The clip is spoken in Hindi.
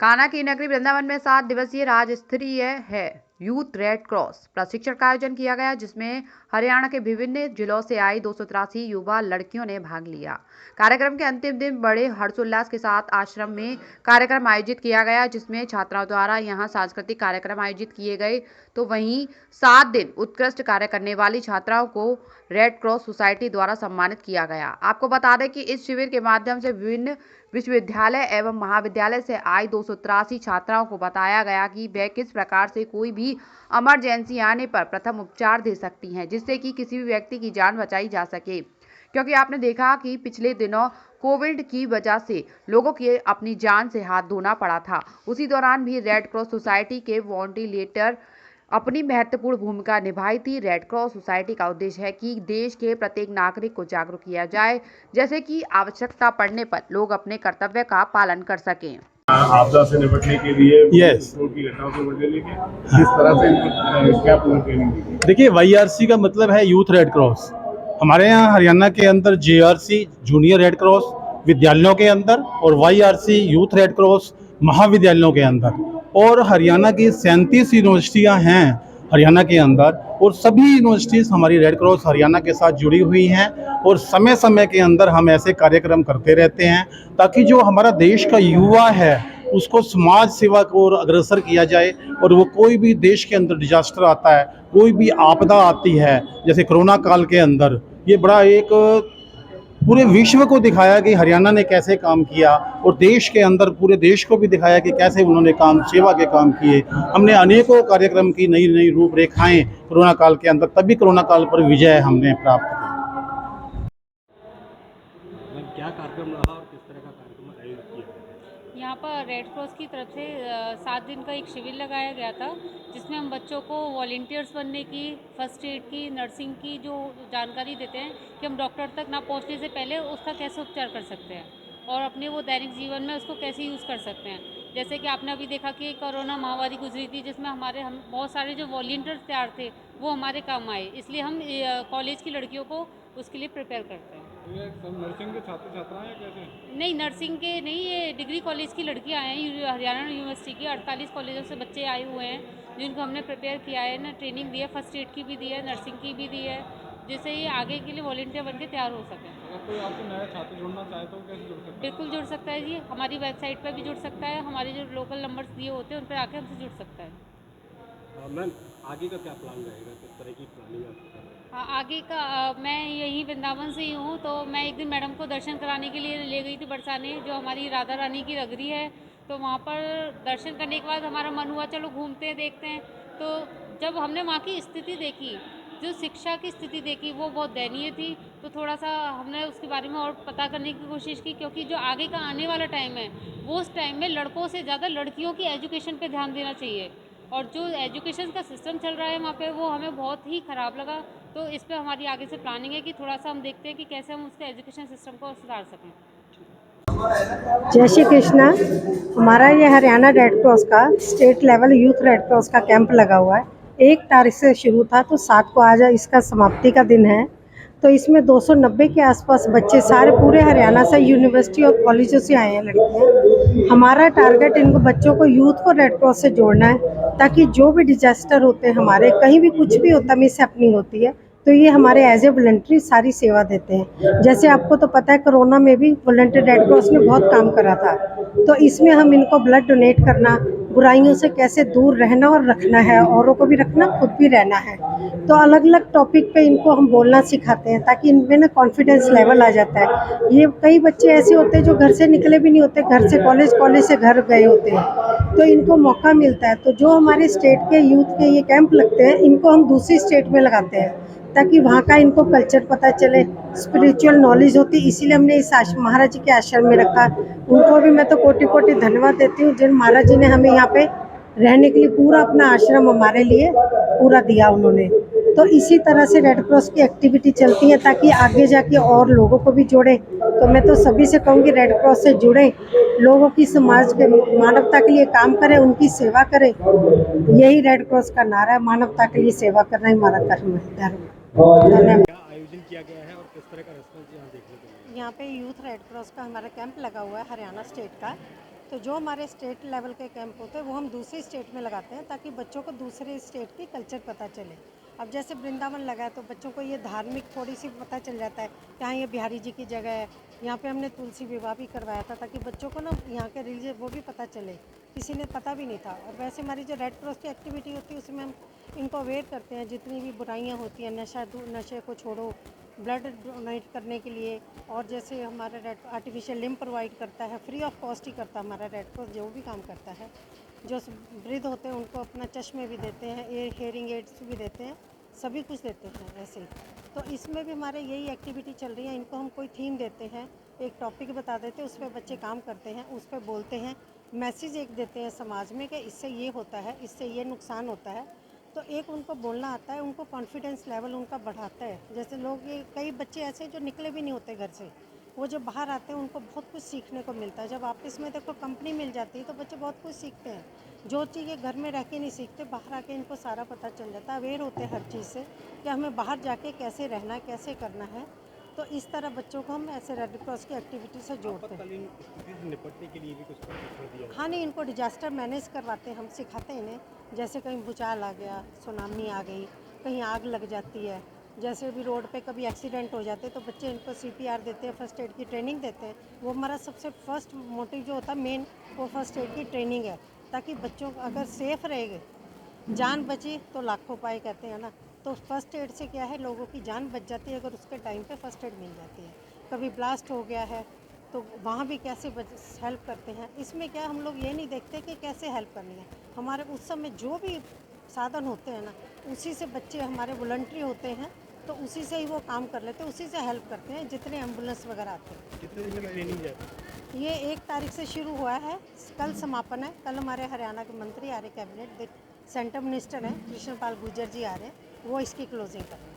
कान्हा की नगरी वृंदावन में 7 दिवसीय राज्य स्तरीय है यूथ रेड क्रॉस प्रशिक्षण का आयोजन किया गया, जिसमें हरियाणा के विभिन्न जिलों से आई 283 युवा लड़कियों ने भाग लिया। कार्यक्रम के अंतिम दिन बड़े हर्षोल्लास के साथ आश्रम में कार्यक्रम आयोजित किया गया, जिसमें छात्राओं द्वारा यहां सांस्कृतिक कार्यक्रम आयोजित किए गए। तो वहीं 7 दिन उत्कृष्ट कार्य करने वाली छात्राओं को रेड क्रॉस सोसाइटी द्वारा सम्मानित किया गया। आपको बता दें कि इस शिविर के माध्यम से विभिन्न विश्वविद्यालय एवं महाविद्यालय से आई 283 छात्राओं को बताया गया कि वे किस प्रकार से कोई भी इमरजेंसी आने पर प्रथम उपचार दे सकती हैं, जिससे कि किसी भी व्यक्ति की जान बचाई जा सके। क्योंकि आपने देखा कि पिछले दिनों कोविड की वजह से लोगों के अपनी जान से हाथ धोना पड़ा था। उसी दौरान भी रेड क्रॉस सोसाइटी के वॉलंटियर अपनी महत्वपूर्ण भूमिका निभाई थी। रेड क्रॉस सोसाइटी का उद्देश्य है कि देश के प्रत्येक नागरिक को जागरूक किया जाए, जैसे कि आवश्यकता पड़ने पर लोग अपने कर्तव्य का पालन कर सकें। आपदा से निपटने के लिए की घटनाओं से निपटने के लिए किस तरह से क्या पूरी ट्रेनिंग दी? देखिए, YRC का मतलब है यूथ रेड क्रॉस। हमारे यहाँ हरियाणा के अंदर JRC जूनियर रेड क्रॉस विद्यालयों के अंदर और YRC यूथ रेड क्रॉस महाविद्यालयों के अंदर, और हरियाणा की 37 यूनिवर्सिटियाँ हैं हरियाणा के अंदर, और सभी यूनिवर्सिटीज़ हमारी रेड क्रॉस हरियाणा के साथ जुड़ी हुई हैं। और समय समय के अंदर हम ऐसे कार्यक्रम करते रहते हैं ताकि जो हमारा देश का युवा है उसको समाज सेवा को और अग्रसर किया जाए। और वो कोई भी देश के अंदर डिजास्टर आता है, कोई भी आपदा आती है, जैसे कोरोना काल के अंदर, ये बड़ा एक पूरे विश्व को दिखाया कि हरियाणा ने कैसे काम किया, और देश के अंदर पूरे देश को भी दिखाया कि कैसे उन्होंने काम सेवा के काम किए। हमने अनेकों कार्यक्रम की नई नई रूपरेखाएं कोरोना काल के अंदर, तभी कोरोना काल पर विजय हमने प्राप्त की। क्या कार्यक्रम रहा और किस तरह का कार्यक्रम आयोजित किया गया? यहाँ पर रेड क्रॉस की तरफ से 7 दिन का एक शिविर लगाया गया था, जिसमें हम बच्चों को वॉलंटियर्स बनने की, फर्स्ट एड की, नर्सिंग की जो जानकारी देते हैं कि हम डॉक्टर तक ना पहुँचने से पहले उसका कैसे उपचार कर सकते हैं और अपने वो दैनिक जीवन में उसको कैसे यूज़ कर सकते हैं। जैसे कि आपने अभी देखा कि कोरोना महामारी गुजरी थी, जिसमें हम बहुत सारे जो वॉलंटियर्स तैयार थे वो हमारे काम आए, इसलिए हम कॉलेज की लड़कियों को उसके लिए प्रिपेयर करते हैं। ये सब नर्सिंग के छात्र छात्राएं हैं कैसे? नहीं, नर्सिंग के नहीं, ये डिग्री कॉलेज की लड़कियां आए हैं। हरियाणा यूनिवर्सिटी की 48 कॉलेजों से बच्चे आए हुए हैं, जिनको हमने प्रिपेयर किया है ना, ट्रेनिंग दी है, फर्स्ट एड की भी दी है, नर्सिंग की भी दी है, जिससे ये आगे के लिए वॉलंटियर बन के तैयार हो सकें। अगर कोई आपसे नया छात्र जुड़ना चाहे तो कैसे जुड़ सकता है? बिल्कुल जुड़ सकता है जी, हमारी वेबसाइट पर भी जुड़ सकता है, हमारे जो लोकल नंबर्स दिए होते हैं उन पर आके हमसे जुड़ सकता है। मैम, आगे का क्या प्लान रहेगा, किस तरह की प्लानिंग आपको करना है? आगे का मैं यही वृंदावन से ही हूँ, तो मैं एक दिन मैडम को दर्शन कराने के लिए ले गई थी बरसाने, जो हमारी राधा रानी की नगरी है। तो वहाँ पर दर्शन करने के बाद हमारा मन हुआ चलो घूमते हैं, देखते हैं। तो जब हमने वहाँ की स्थिति देखी, जो शिक्षा की स्थिति देखी, वो बहुत दयनीय थी। तो थोड़ा सा हमने उसके बारे में और पता करने की कोशिश की, क्योंकि जो आगे का आने वाला टाइम है वो उस टाइम में लड़कों से ज़्यादा लड़कियों की एजुकेशन पे ध्यान देना चाहिए, और जो एजुकेशन का सिस्टम चल रहा है वहाँ पे वो हमें बहुत ही ख़राब लगा। तो इस पे हमारी आगे से प्लानिंग है कि थोड़ा सा हम देखते हैं कि कैसे हम उसके एजुकेशन सिस्टम को सुधार सकें। जय श्री कृष्णा। हमारा ये हरियाणा रेड क्रॉस का state level youth red cross का कैंप लगा हुआ है। 1 तारीख से शुरू था, तो 7 को आज इसका समाप्ति का दिन है। तो इसमें 290 के आसपास बच्चे सारे पूरे हरियाणा से, यूनिवर्सिटी और कॉलेजों से आए हैं लड़कियाँ। हमारा टारगेट इनको बच्चों को यूथ को रेड क्रॉस से जोड़ना है, ताकि जो भी डिजास्टर होते हैं हमारे, कहीं भी कुछ भी होता, मिस हैपनिंग होती है, तो ये हमारे एज ए वॉलंटरी सारी सेवा देते हैं। जैसे आपको तो पता है, कोरोना में भी वॉलंटियर रेड क्रॉस ने बहुत काम करा था। तो इसमें हम इनको ब्लड डोनेट करना, बुराइयों से कैसे दूर रहना और रखना है, औरों को भी रखना, खुद भी रहना है। तो अलग अलग टॉपिक पे इनको हम बोलना सिखाते हैं, ताकि इनमें ना कॉन्फिडेंस लेवल आ जाता है। ये कई बच्चे ऐसे होते हैं जो घर से निकले भी नहीं होते, घर से कॉलेज, कॉलेज से घर गए होते हैं, तो इनको मौका मिलता है। तो जो हमारे स्टेट के यूथ के ये कैंप लगते हैं, इनको हम दूसरी स्टेट में लगाते हैं, ताकि वहाँ का इनको कल्चर पता चले, स्पिरिचुअल नॉलेज होती है। इसीलिए हमने इस महाराज जी के आश्रम में रखा। उनको भी मैं तो कोटि कोटि धन्यवाद देती हूँ, जिन महाराज जी ने हमें यहाँ पे रहने के लिए पूरा अपना आश्रम हमारे लिए पूरा दिया उन्होंने। तो इसी तरह से रेड क्रॉस की एक्टिविटी चलती है, ताकि आगे जाके और लोगों को भी जोड़े। तो मैं तो सभी से कहूँगी रेड क्रॉस से जुड़ें, लोगों की, समाज के, मानवता के लिए काम करें, उनकी सेवा करें। यही रेड क्रॉस का नारा है, मानवता के लिए सेवा करना ही हमारा धर्म है। क्या आयोजन किया गया है और किस तरह का रिस्पॉन्स यहाँ देखने को मिला? यहाँ पे यूथ रेड क्रॉस का हमारा कैंप लगा हुआ है हरियाणा स्टेट का। तो जो हमारे स्टेट लेवल के कैंप होते हैं वो हम दूसरी स्टेट में लगाते हैं ताकि बच्चों को दूसरे स्टेट की कल्चर पता चले। अब जैसे वृंदावन लगा है तो बच्चों को ये धार्मिक थोड़ी सी पता चल जाता है कि हाँ ये बिहारी जी की जगह है। यहाँ पे हमने तुलसी विवाह भी करवाया था ताकि बच्चों को ना यहाँ के रिलीजन वो भी पता चले, किसी ने पता भी नहीं था। और वैसे हमारी जो रेड क्रॉस की एक्टिविटी होती है उसमें हम इनको अवेयर करते हैं, जितनी भी बुराइयाँ होती हैं, नशे को छोड़ो, ब्लड डोनेट करने के लिए। और जैसे हमारा रेड आर्टिफिशियल लिम्ब प्रोवाइड करता है, फ्री ऑफ कॉस्ट ही करता है हमारा रेड क्रॉस, जो भी काम करता है। जो वृद्ध होते हैं उनको अपना चश्मे भी देते हैं, हेयरिंग एड्स भी देते हैं, सभी कुछ देते हैं ऐसे ही। तो इसमें भी हमारे यही एक्टिविटी चल रही है। इनको हम कोई थीम देते हैं, एक टॉपिक बता देते हैं, उस पर बच्चे काम करते हैं, उस पर बोलते हैं, मैसेज एक देते हैं समाज में कि इससे ये होता है, इससे ये नुकसान होता है। तो एक उनको बोलना आता है, उनको कॉन्फिडेंस लेवल उनका बढ़ाता है। जैसे लोग ये कई बच्चे ऐसे हैं जो निकले भी नहीं होते घर से, वो जब बाहर आते हैं उनको बहुत कुछ सीखने को मिलता है। जब आपस में देखो कंपनी मिल जाती है तो बच्चे बहुत कुछ सीखते हैं, जो चीज़ ये घर में रह के नहीं सीखते, बाहर आके इनको सारा पता चल जाता है। अवेयर होते हैं हर चीज़ से कि हमें बाहर जाके कैसे रहना है, कैसे करना है। तो इस तरह बच्चों को हम ऐसे रेड क्रॉस की एक्टिविटी से जोड़ते हैं। आपातकालीन स्थिति से निपटने के लिए भी कुछ प्रशिक्षण दिया हाँ नहीं, इनको डिजास्टर मैनेज करवाते हैं, हम सिखाते हैं इन्हें। जैसे कहीं भूचाल आ गया, सुनामी आ गई, कहीं आग लग जाती है, जैसे भी रोड पे कभी एक्सीडेंट हो जाते हैं तो बच्चे इनको CPR देते हैं, फर्स्ट एड की ट्रेनिंग देते हैं। वो हमारा सबसे फर्स्ट मोटिव जो होता है मेन, वो फर्स्ट एड की ट्रेनिंग है, ताकि बच्चों को अगर सेफ रहेंगे, जान बची तो लाखों पाए कहते हैं ना। तो फर्स्ट एड से क्या है, लोगों की जान बच जाती है अगर उसके टाइम पे फर्स्ट एड मिल जाती है। कभी ब्लास्ट हो गया है तो वहाँ भी कैसे हेल्प करते हैं। इसमें क्या हम लोग ये नहीं देखते कि कैसे हेल्प करनी है, हमारे उस समय जो भी साधन होते हैं ना, उसी से बच्चे हमारे वॉलंटरी होते हैं तो उसी से ही वो काम कर लेते हैं, उसी से हेल्प करते हैं जितने एम्बुलेंस वगैरह आते हैं। कितने दिन की ट्रेनिंग है? ये 1 तारीख से शुरू हुआ है, कल समापन है। कल हमारे हरियाणा के मंत्री आ रहे, कैबिनेट सेंटर मिनिस्टर हैं कृष्ण पाल गुर्जर जी आ रहे हैं, वो इसकी क्लोजिंग करेंगे।